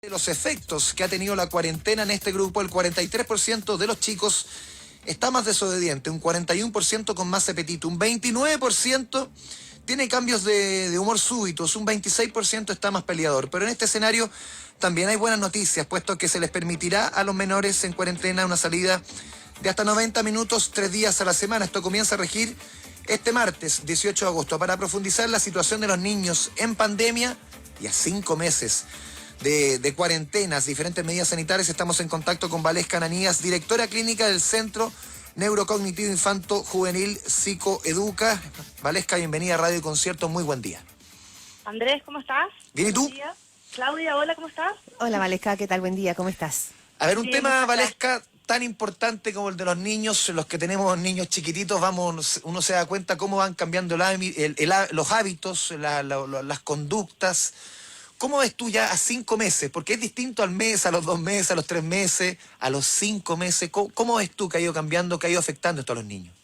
De los efectos que ha tenido la cuarentena en este grupo, el 43% de los chicos está más desobediente, un 41% con más apetito, un 29% tiene cambios de humor súbitos, un 26% está más peleador. Pero en este escenario también hay buenas noticias, puesto que se les permitirá a los menores en cuarentena una salida de hasta 90 minutos, 3 días a la semana. Esto comienza a regir este martes, 18 de agosto, para profundizar la situación de los niños en pandemia y a 5 meses de cuarentenas, diferentes medidas sanitarias. Estamos en contacto con Valesca Ananías, directora clínica del Centro Neurocognitivo Infanto Juvenil Psicoeduca. Valesca, bienvenida a Radio Concierto, muy buen día. Andrés, ¿cómo estás? Bien, ¿y tú? Buen día. Claudia, hola, ¿cómo estás? Hola Valesca, ¿qué tal? Buen día, ¿cómo estás? A ver, un Bien, tema, muchas Valesca, tan importante como el de los niños, los que tenemos niños chiquititos, uno se da cuenta cómo van cambiando los hábitos, las conductas. ¿Cómo ves tú ya a 5 meses? Porque es distinto al mes, a los 2 meses, a los 3 meses, a los 5 meses. ¿Cómo ves tú que ha ido cambiando, que ha ido afectando esto a los niños?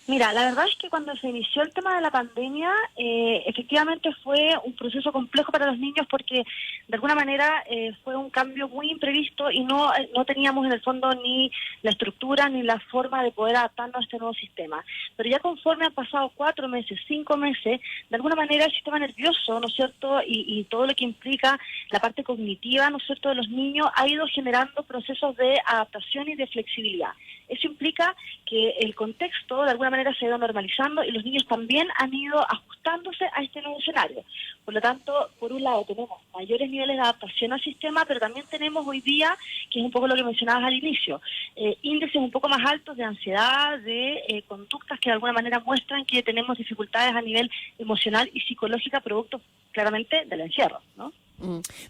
Mira, la verdad es que cuando se inició el tema de la pandemia, efectivamente fue un proceso complejo para los niños porque de alguna manera fue un cambio muy imprevisto y no teníamos en el fondo ni la estructura ni la forma de poder adaptarnos a este nuevo sistema. Pero ya conforme han pasado 4 meses, 5 meses, de alguna manera el sistema nervioso, ¿no es cierto?, y todo lo que implica la parte cognitiva, ¿no es cierto?, de los niños, ha ido generando procesos de adaptación y de flexibilidad. Eso implica que el contexto de alguna manera se ha ido normalizando y los niños también han ido ajustándose a este nuevo escenario. Por lo tanto, por un lado tenemos mayores niveles de adaptación al sistema, pero también tenemos hoy día, que es un poco lo que mencionabas al inicio, índices un poco más altos de ansiedad, de conductas que de alguna manera muestran que tenemos dificultades a nivel emocional y psicológica producto claramente del encierro, ¿no?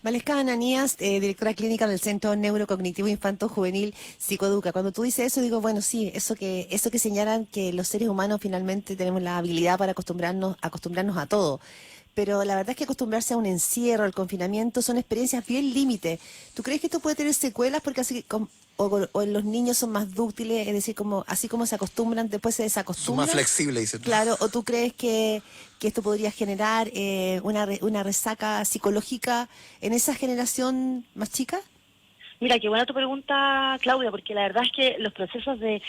Valesca Ananías, directora clínica del Centro Neurocognitivo Infanto Juvenil Psicoeduca. Cuando tú dices eso, digo, bueno, sí, eso que señalan que los seres humanos finalmente tenemos la habilidad para acostumbrarnos a todo. Pero la verdad es que acostumbrarse a un encierro, al confinamiento, son experiencias bien límite. ¿Tú crees que esto puede tener secuelas? Porque o los niños son más dúctiles, es decir, así como se acostumbran, después se Son desacostumbran. más flexibles, dices tú. Claro, ¿o tú crees que esto podría generar una resaca psicológica en esa generación más chica? Mira, qué buena tu pregunta, Claudia, porque la verdad es que los procesos de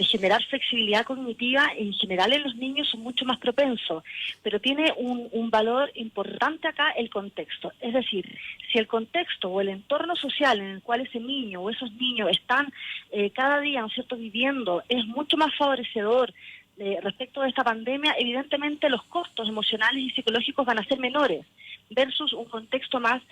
generar flexibilidad cognitiva en general en los niños son mucho más propensos, pero tiene un valor importante acá el contexto. Es decir, si el contexto o el entorno social en el cual ese niño o esos niños están cada día, ¿no es cierto?, viviendo, es mucho más favorecedor respecto de esta pandemia, evidentemente los costos emocionales y psicológicos van a ser menores versus un contexto más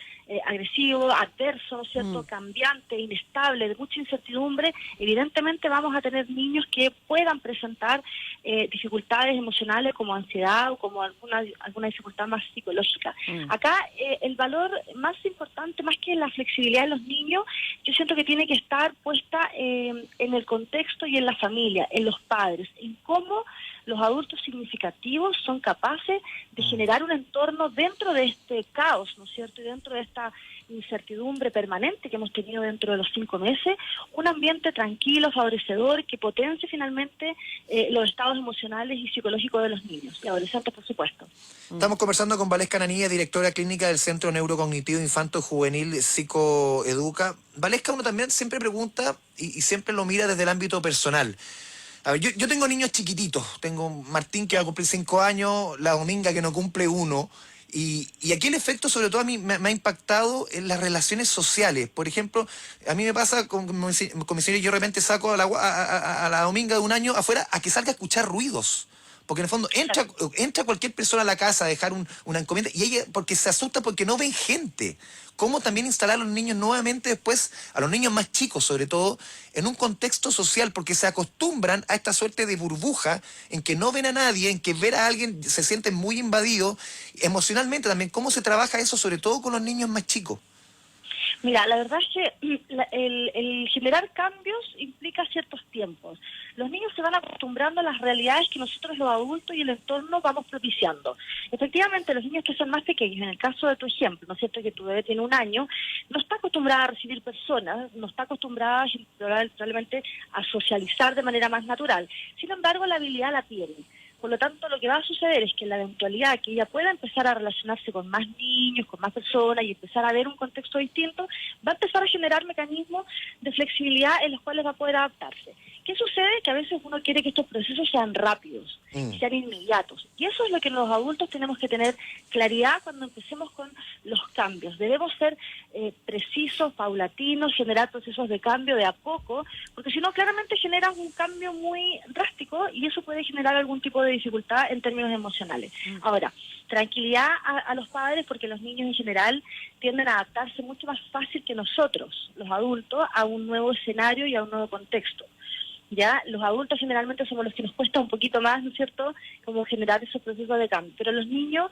agresivo, adverso, ¿no es cierto?, cambiante, inestable, de mucha incertidumbre. Evidentemente vamos a tener niños que puedan presentar dificultades emocionales como ansiedad o como alguna dificultad más psicológica. Acá el valor más importante, más que la flexibilidad de los niños, yo siento que tiene que estar puesta en el contexto y en la familia, en los padres, en cómo los adultos significativos son capaces de generar un entorno dentro de este caos, ¿no es cierto?, y dentro de esta incertidumbre permanente que hemos tenido dentro de los 5 meses, un ambiente tranquilo, favorecedor, que potencie finalmente los estados emocionales y psicológicos de los niños y adolescentes, por supuesto. Estamos conversando con Valesca Ananías, directora clínica del Centro Neurocognitivo Infanto Juvenil Psicoeduca. Valesca, uno también siempre pregunta y siempre lo mira desde el ámbito personal. A ver, yo tengo niños chiquititos. Tengo Martín que va a cumplir 5 años, la Dominga que no cumple 1. Y aquí el efecto, sobre todo a mí, me ha impactado en las relaciones sociales. Por ejemplo, a mí me pasa con mi señora, yo de repente saco a la Dominga de 1 año afuera a que salga a escuchar ruidos. Porque en el fondo entra cualquier persona a la casa a dejar una encomienda y ella, porque se asusta porque no ven gente. Cómo también instalar a los niños nuevamente después, a los niños más chicos sobre todo, en un contexto social, porque se acostumbran a esta suerte de burbuja en que no ven a nadie, en que ver a alguien se sienten muy invadidos, emocionalmente también. ¿Cómo se trabaja eso, sobre todo con los niños más chicos? Mira, la verdad es que el generar cambios implica ciertos tiempos. Los niños se van acostumbrando a las realidades que nosotros los adultos y el entorno vamos propiciando. Efectivamente, los niños que son más pequeños, en el caso de tu ejemplo, ¿no es cierto?, que tu bebé tiene 1 año, no está acostumbrada a recibir personas, no está acostumbrada probablemente a socializar de manera más natural. Sin embargo, la habilidad la tiene. Por lo tanto, lo que va a suceder es que en la eventualidad que ella pueda empezar a relacionarse con más niños, con más personas y empezar a ver un contexto distinto, va a empezar a generar mecanismos de flexibilidad en los cuales va a poder adaptarse. ¿Qué sucede? Que a veces uno quiere que estos procesos sean rápidos, sean inmediatos. Y eso es lo que los adultos tenemos que tener claridad cuando empecemos con los cambios. Debemos ser precisos, paulatinos, generar procesos de cambio de a poco, porque si no, claramente generan un cambio muy drástico y eso puede generar algún tipo de dificultad en términos emocionales. Ahora, tranquilidad a los padres, porque los niños en general tienden a adaptarse mucho más fácil que nosotros, los adultos, a un nuevo escenario y a un nuevo contexto. Ya los adultos generalmente somos los que nos cuesta un poquito más, ¿no es cierto?, como generar esos procesos de cambio. Pero los niños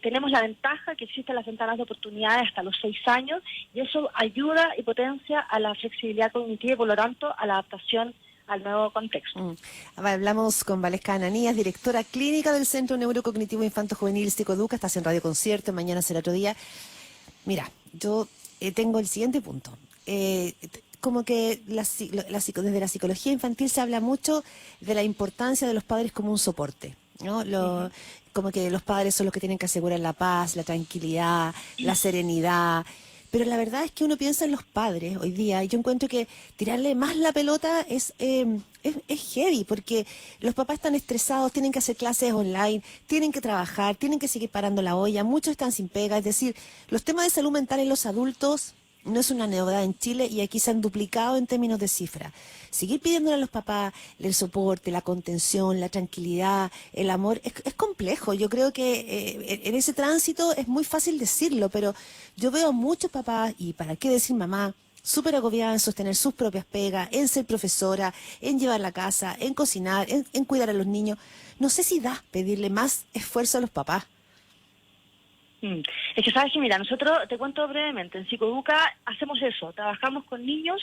tenemos la ventaja que existen las ventanas de oportunidades hasta los 6 años y eso ayuda y potencia a la flexibilidad cognitiva y por lo tanto a la adaptación al nuevo contexto. Hablamos con Valesca Ananías, directora clínica del Centro Neurocognitivo Infanto Juvenil Psicoeduca. Estás en Radio Concierto, mañana será otro día. Mira, yo tengo el siguiente punto. Como que desde la psicología infantil se habla mucho de la importancia de los padres como un soporte, ¿no? Como que los padres son los que tienen que asegurar la paz, la tranquilidad, la serenidad. Pero la verdad es que uno piensa en los padres hoy día y yo encuentro que tirarle más la pelota es heavy porque los papás están estresados, tienen que hacer clases online, tienen que trabajar, tienen que seguir parando la olla, muchos están sin pega. Es decir, los temas de salud mental en los adultos no es una novedad en Chile y aquí se han duplicado en términos de cifra. Seguir pidiéndole a los papás el soporte, la contención, la tranquilidad, el amor, es complejo. Yo creo que en ese tránsito es muy fácil decirlo, pero yo veo a muchos papás, y para qué decir mamá, súper agobiada en sostener sus propias pegas, en ser profesora, en llevar la casa, en cocinar, en cuidar a los niños. No sé si da pedirle más esfuerzo a los papás. Es que sabes que, mira, nosotros, te cuento brevemente, en Psicoeduca hacemos eso, trabajamos con niños,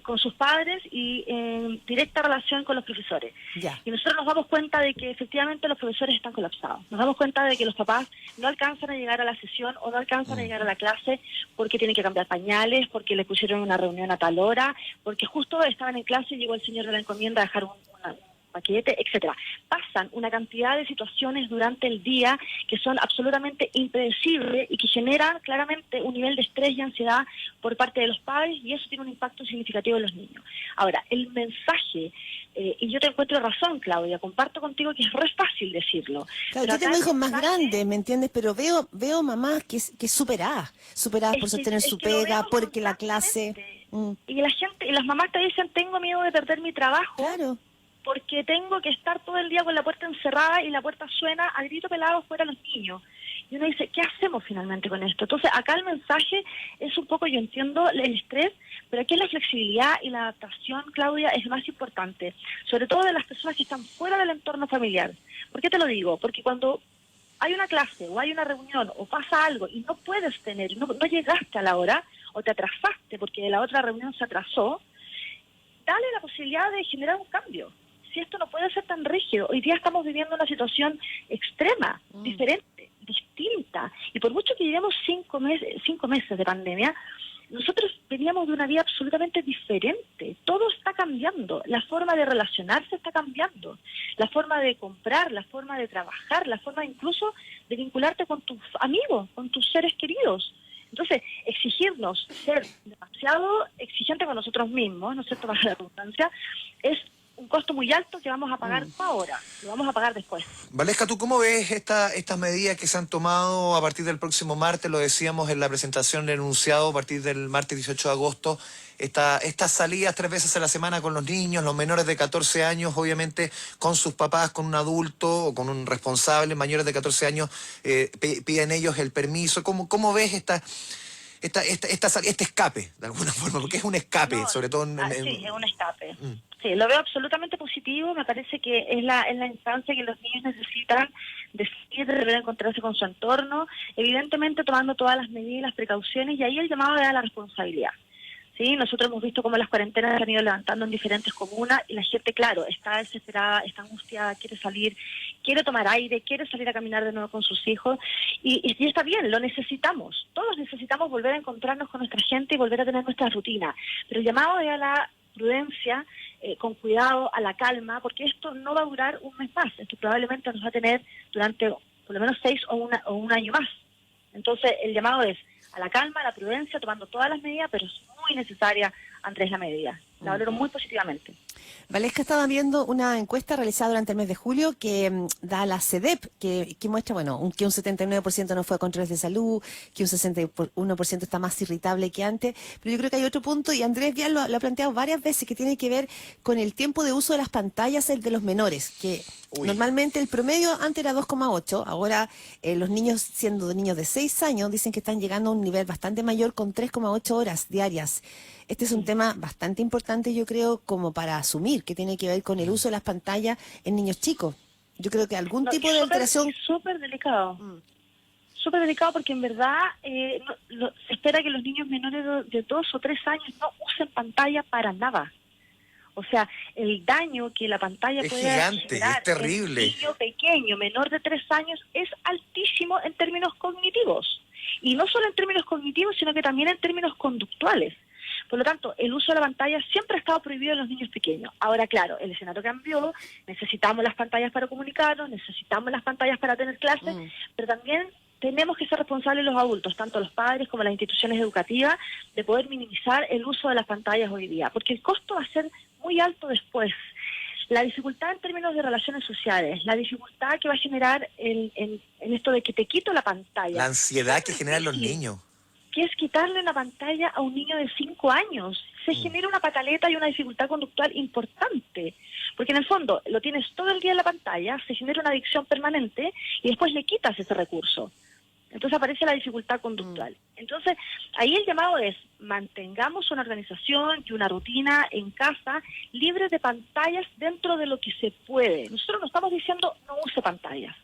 con sus padres y en directa relación con los profesores. Ya. Y nosotros nos damos cuenta de que efectivamente los profesores están colapsados. Nos damos cuenta de que los papás no alcanzan a llegar a la sesión o no alcanzan a llegar a la clase porque tienen que cambiar pañales, porque le pusieron una reunión a tal hora, porque justo estaban en clase y llegó el señor de la encomienda a dejar un paquete, etcétera. Pasan una cantidad de situaciones durante el día que son absolutamente impredecibles y que generan claramente un nivel de estrés y ansiedad por parte de los padres y eso tiene un impacto significativo en los niños. Ahora, el mensaje, y yo te encuentro razón, Claudia, comparto contigo que es re fácil decirlo. Claro, yo tengo hijos más grandes, ¿me entiendes? Pero veo mamás que superadas por sostener su pega, porque la clase... Y la gente, y las mamás te dicen, tengo miedo de perder mi trabajo. Claro. Porque tengo que estar todo el día con la puerta encerrada y la puerta suena a grito pelado fuera los niños. Y uno dice, ¿qué hacemos finalmente con esto? Entonces, acá el mensaje es un poco, yo entiendo el estrés, pero aquí la flexibilidad y la adaptación, Claudia, es más importante, sobre todo de las personas que están fuera del entorno familiar. ¿Por qué te lo digo? Porque cuando hay una clase o hay una reunión o pasa algo y no puedes tener, no llegaste a la hora o te atrasaste porque la otra reunión se atrasó, dale la posibilidad de generar un cambio. Si esto no puede ser tan rígido, hoy día estamos viviendo una situación extrema, diferente, distinta, y por mucho que llevemos 5 meses de pandemia, nosotros veníamos de una vida absolutamente diferente. Todo está cambiando, la forma de relacionarse está cambiando, la forma de comprar, la forma de trabajar, la forma incluso de vincularte con tus amigos, con tus seres queridos. Entonces, exigirnos ser demasiado exigentes con nosotros mismos, ¿no es cierto?, para la redundancia, es un costo muy alto que vamos a pagar no ahora, lo vamos a pagar después. Valesca, ¿tú cómo ves estas medidas que se han tomado a partir del próximo martes? Lo decíamos en la presentación del enunciado, a partir del martes 18 de agosto, estas salidas 3 veces a la semana con los niños, los menores de 14 años, obviamente con sus papás, con un adulto o con un responsable, mayores de 14 años, piden ellos el permiso. ¿Cómo ves este escape, de alguna forma? Porque es un escape, sobre todo sí, es un escape. Sí, lo veo absolutamente positivo, me parece que es la instancia que los niños necesitan de volver a encontrarse con su entorno, evidentemente tomando todas las medidas y las precauciones, y ahí el llamado es a la responsabilidad. ¿Sí? Nosotros hemos visto cómo las cuarentenas se han ido levantando en diferentes comunas y la gente, claro, está desesperada, está angustiada, quiere salir, quiere tomar aire, quiere salir a caminar de nuevo con sus hijos y está bien, lo necesitamos. Todos necesitamos volver a encontrarnos con nuestra gente y volver a tener nuestra rutina. Pero el llamado es a la prudencia, con cuidado, a la calma, porque esto no va a durar un mes más. Esto probablemente nos va a tener durante por lo menos 6 o un año más. Entonces, el llamado es a la calma, a la prudencia, tomando todas las medidas, pero es muy necesaria, Andrés, la medida. La valoro muy positivamente. Valesca, estaba viendo una encuesta realizada durante el mes de julio que da la CEDEP, que muestra, bueno, que un 79% no fue a controles de salud, que un 61% está más irritable que antes, pero yo creo que hay otro punto, y Andrés Vial lo ha planteado varias veces, que tiene que ver con el tiempo de uso de las pantallas de los menores, que normalmente el promedio antes era 2,8, ahora los niños, siendo niños de 6 años, dicen que están llegando a un nivel bastante mayor con 3,8 horas diarias. Este es un tema bastante importante, yo creo, como para asumir, que tiene que ver con el uso de las pantallas en niños chicos. Yo creo que algún tipo de alteración... Súper delicado. Súper delicado porque en verdad se espera que los niños menores de 2 o 3 años no usen pantalla para nada. O sea, el daño que la pantalla puede generar es terrible. en un niño pequeño, menor de 3 años, es altísimo en términos cognitivos. Y no solo en términos cognitivos, sino que también en términos conductuales. Por lo tanto, el uso de la pantalla siempre ha estado prohibido en los niños pequeños. Ahora, claro, el escenario cambió, necesitamos las pantallas para comunicarnos, necesitamos las pantallas para tener clases, pero también tenemos que ser responsables los adultos, tanto los padres como las instituciones educativas, de poder minimizar el uso de las pantallas hoy día, porque el costo va a ser muy alto después. La dificultad en términos de relaciones sociales, la dificultad que va a generar en esto de que te quito la pantalla. La ansiedad que generan los niños. Que es quitarle la pantalla a un niño de 5 años. Se genera una pataleta y una dificultad conductual importante, porque en el fondo lo tienes todo el día en la pantalla, se genera una adicción permanente y después le quitas ese recurso. Entonces aparece la dificultad conductual. Entonces, ahí el llamado es, mantengamos una organización y una rutina en casa libre de pantallas dentro de lo que se puede. Nosotros no estamos diciendo no use pantallas,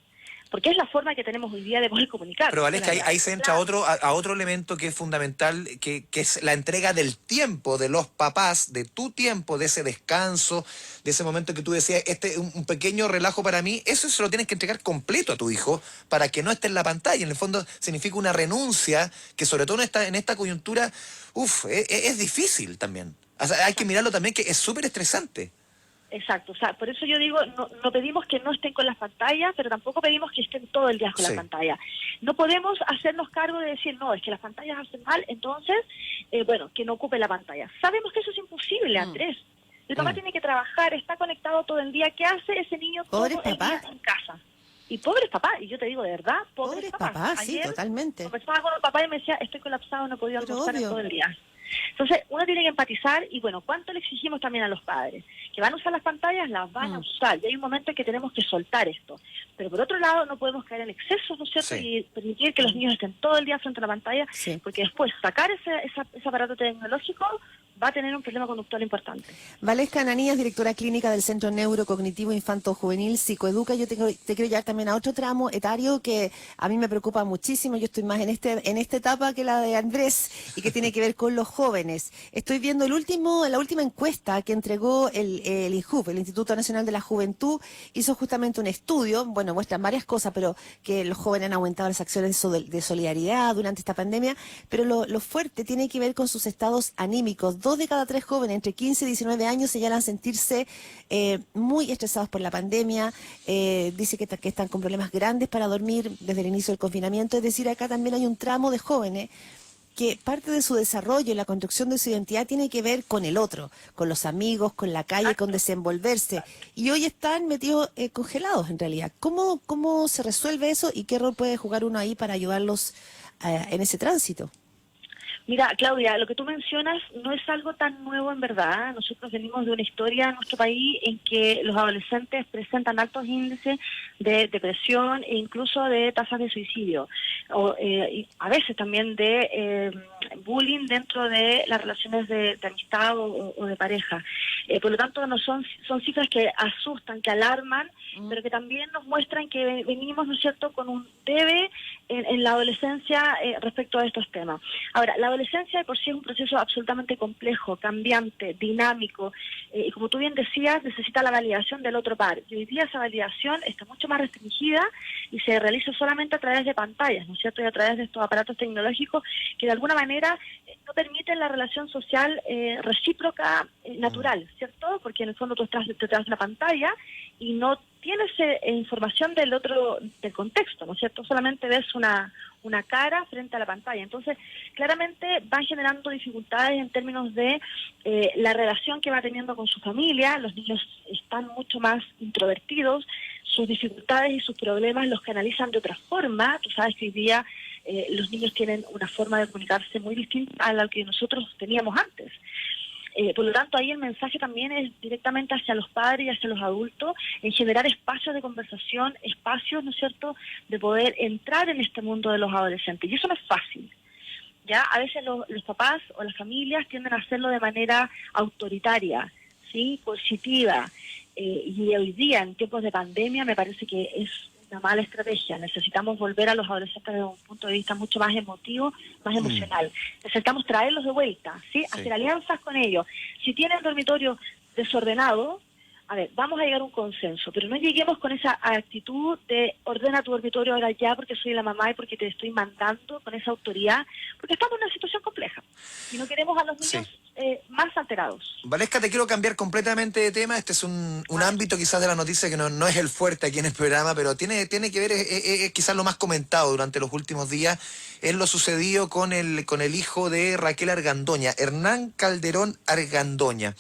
porque es la forma que tenemos hoy día de poder comunicar. Pero Valesca, ahí se entra a otro elemento que es fundamental, que es la entrega del tiempo de los papás, de tu tiempo, de ese descanso, de ese momento que tú decías, un pequeño relajo para mí, eso se lo tienes que entregar completo a tu hijo para que no esté en la pantalla. En el fondo significa una renuncia que sobre todo en esta coyuntura, es difícil también. O sea, hay que mirarlo también, que es súper estresante. Exacto, o sea, por eso yo digo, no pedimos que no estén con las pantallas, pero tampoco pedimos que estén todo el día con la pantalla. No podemos hacernos cargo de decir, no, es que las pantallas hacen mal, entonces, bueno, que no ocupe la pantalla. Sabemos que eso es imposible, Andrés. El papá tiene que trabajar, está conectado todo el día. ¿Qué hace ese niño todo el día en casa? Y pobres papás, y yo te digo de verdad, pobres papás. Sí, totalmente. Conversaba con el papá y me decía, estoy colapsado, no he podido almorzar en todo el día. Entonces, uno tiene que empatizar y, bueno, ¿cuánto le exigimos también a los padres? Que van a usar las pantallas, las van a usar. Y hay un momento en que tenemos que soltar esto. Pero por otro lado, no podemos caer en excesos, ¿no es cierto? Y permitir que los niños estén todo el día frente a la pantalla, porque después sacar ese aparato tecnológico va a tener un problema conductual importante. Valesca Ananías, directora clínica del Centro Neurocognitivo Infanto Juvenil Psicoeduca. Yo te quiero llevar también a otro tramo etario que a mí me preocupa muchísimo. Yo estoy más en esta etapa que la de Andrés y que tiene que ver con los jóvenes. Estoy viendo la última encuesta que entregó el INJUV, el Instituto Nacional de la Juventud. Hizo justamente un estudio, bueno, muestran varias cosas, pero que los jóvenes han aumentado las acciones de solidaridad durante esta pandemia, pero lo fuerte tiene que ver con sus estados anímicos. 2 de cada 3 jóvenes entre 15 y 19 años señalan sentirse muy estresados por la pandemia. Dice que están con problemas grandes para dormir desde el inicio del confinamiento. Es decir, acá también hay un tramo de jóvenes que parte de su desarrollo y la construcción de su identidad tiene que ver con el otro, con los amigos, con la calle, con desenvolverse. Y hoy están metidos congelados en realidad. ¿Cómo se resuelve eso y qué rol puede jugar uno ahí para ayudarlos en ese tránsito? Mira, Claudia, lo que tú mencionas no es algo tan nuevo en verdad. Nosotros venimos de una historia en nuestro país en que los adolescentes presentan altos índices de depresión e incluso de tasas de suicidio. Y a veces también de bullying dentro de las relaciones de amistad o de pareja. Por lo tanto, no son cifras que asustan, que alarman, pero que también nos muestran que venimos, ¿no es cierto?, con un debe en la adolescencia respecto a estos temas. Ahora, la adolescencia de por sí es un proceso absolutamente complejo, cambiante, dinámico, y como tú bien decías, necesita la validación del otro par. Y hoy día esa validación está mucho más restringida y se realiza solamente a través de pantallas, ¿no es cierto?, y a través de estos aparatos tecnológicos que de alguna manera no permiten la relación social recíproca, natural, ¿cierto? Porque en el fondo tú estás detrás de una pantalla y no tienes información del otro, del contexto, ¿no es cierto? Solamente ves una cara frente a la pantalla. Entonces, claramente van generando dificultades en términos de la relación que va teniendo con su familia. Los niños están mucho más introvertidos, sus dificultades y sus problemas los canalizan de otra forma. Tú sabes que hoy día los niños tienen una forma de comunicarse muy distinta a la que nosotros teníamos antes. Por lo tanto, ahí el mensaje también es directamente hacia los padres y hacia los adultos, en generar espacios de conversación, espacios, ¿no es cierto?, de poder entrar en este mundo de los adolescentes. Y eso no es fácil. Ya a veces los papás o las familias tienden a hacerlo de manera autoritaria, ¿sí?, coercitiva. Y hoy día, en tiempos de pandemia, me parece que es una mala estrategia. Necesitamos volver a los adolescentes desde un punto de vista mucho más emotivo, más emocional. Necesitamos traerlos de vuelta, ¿sí? Hacer alianzas con ellos. Si tienen dormitorio desordenado, a ver, vamos a llegar a un consenso, pero no lleguemos con esa actitud de ordena tu dormitorio ahora ya porque soy la mamá y porque te estoy mandando, con esa autoridad, porque estamos en una situación compleja y no queremos a los niños más alterados. Valesca, te quiero cambiar completamente de tema. Este es un ámbito quizás de la noticia que no es el fuerte aquí en el programa, pero tiene que ver, quizás lo más comentado durante los últimos días, es lo sucedido con el hijo de Raquel Argandoña, Hernán Calderón Argandoña.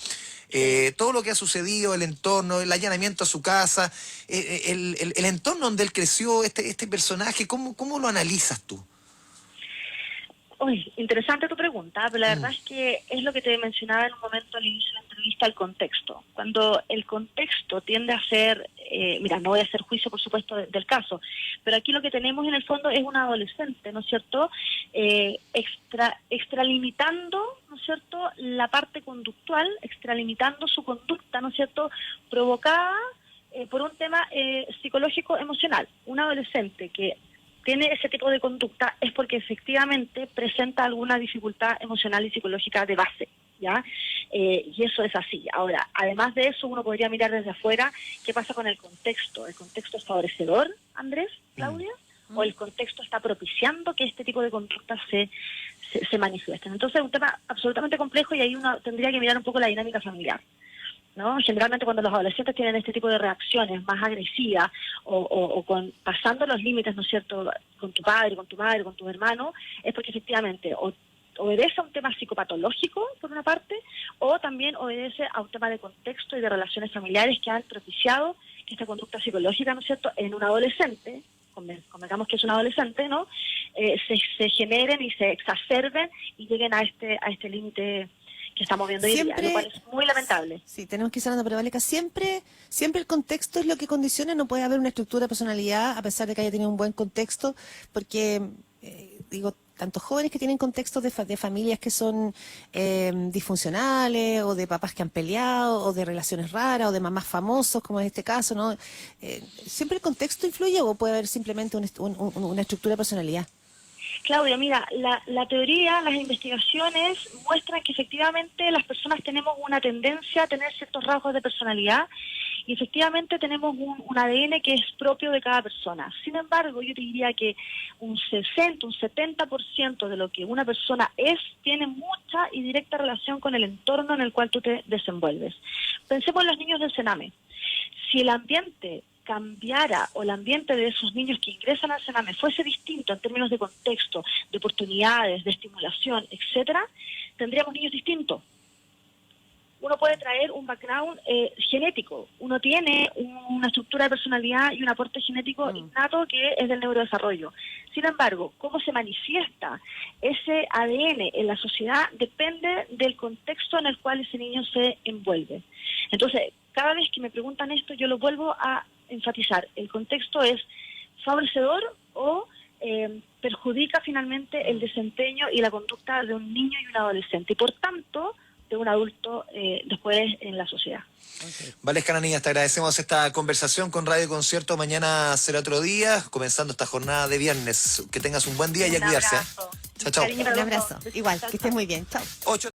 Todo lo que ha sucedido, el entorno, el allanamiento a su casa, el entorno donde él creció, este personaje, ¿cómo lo analizas tú? Uy, interesante tu pregunta, pero la verdad es que es lo que te mencionaba en un momento al inicio de la entrevista, el contexto. Cuando el contexto tiende a ser, mira, no voy a hacer juicio por supuesto del caso, pero aquí lo que tenemos en el fondo es un adolescente, ¿no es cierto?, extralimitando, ¿no es cierto?, la parte conductual, extralimitando su conducta, ¿no es cierto?, provocada por un tema psicológico emocional. Un adolescente que tiene ese tipo de conducta es porque efectivamente presenta alguna dificultad emocional y psicológica de base, ¿ya? Y eso es así. Ahora, además de eso, uno podría mirar desde afuera qué pasa con el contexto. ¿El contexto es favorecedor, Andrés, Claudia? ¿O el contexto está propiciando que este tipo de conductas se manifiesten? Entonces es un tema absolutamente complejo y ahí uno tendría que mirar un poco la dinámica familiar, ¿no? Generalmente cuando los adolescentes tienen este tipo de reacciones más agresivas o pasando los límites, ¿no es cierto?, con tu padre, con tu madre, con tu hermano, es porque efectivamente obedece a un tema psicopatológico, por una parte, o también obedece a un tema de contexto y de relaciones familiares que han propiciado que esta conducta psicológica, ¿no es cierto?, en un adolescente, convengamos que es un adolescente, ¿no?, se generen y se exacerben y lleguen a este límite que estamos viendo hoy día, lo cual es muy lamentable. Sí, tenemos que ir hablando, pero Valesca, siempre el contexto es lo que condiciona, no puede haber una estructura de personalidad a pesar de que haya tenido un buen contexto, porque, digo, tantos jóvenes que tienen contextos de familias que son disfuncionales, o de papás que han peleado, o de relaciones raras, o de mamás famosos, como en este caso, ¿no? ¿Siempre el contexto influye o puede haber simplemente una estructura de personalidad? Claudia, mira, la teoría, las investigaciones muestran que efectivamente las personas tenemos una tendencia a tener ciertos rasgos de personalidad y efectivamente tenemos un ADN que es propio de cada persona. Sin embargo, yo te diría que un 60, un 70% de lo que una persona es tiene mucha y directa relación con el entorno en el cual tú te desenvuelves. Pensemos en los niños del Sename. Si el ambiente cambiara o el ambiente de esos niños que ingresan al Sename fuese distinto en términos de contexto, de oportunidades, de estimulación, etcétera, tendríamos niños distintos. Uno puede traer un background genético, uno tiene una estructura de personalidad y un aporte genético innato que es del neurodesarrollo. Sin embargo, cómo se manifiesta ese ADN en la sociedad depende del contexto en el cual ese niño se envuelve. Entonces, cada vez que me preguntan esto, yo lo vuelvo a enfatizar. El contexto es favorecedor o perjudica finalmente el desempeño y la conducta de un niño y un adolescente. Y por tanto, de un adulto después en la sociedad. Valesca Ananías, te agradecemos esta conversación con Radio Concierto. Mañana será otro día, comenzando esta jornada de viernes. Que tengas un buen día y a cuidarse. abrazo. Chao, chao. Cariño para Un los dos. abrazo. Igual, Chao, que chao. estés muy bien. Chao. 8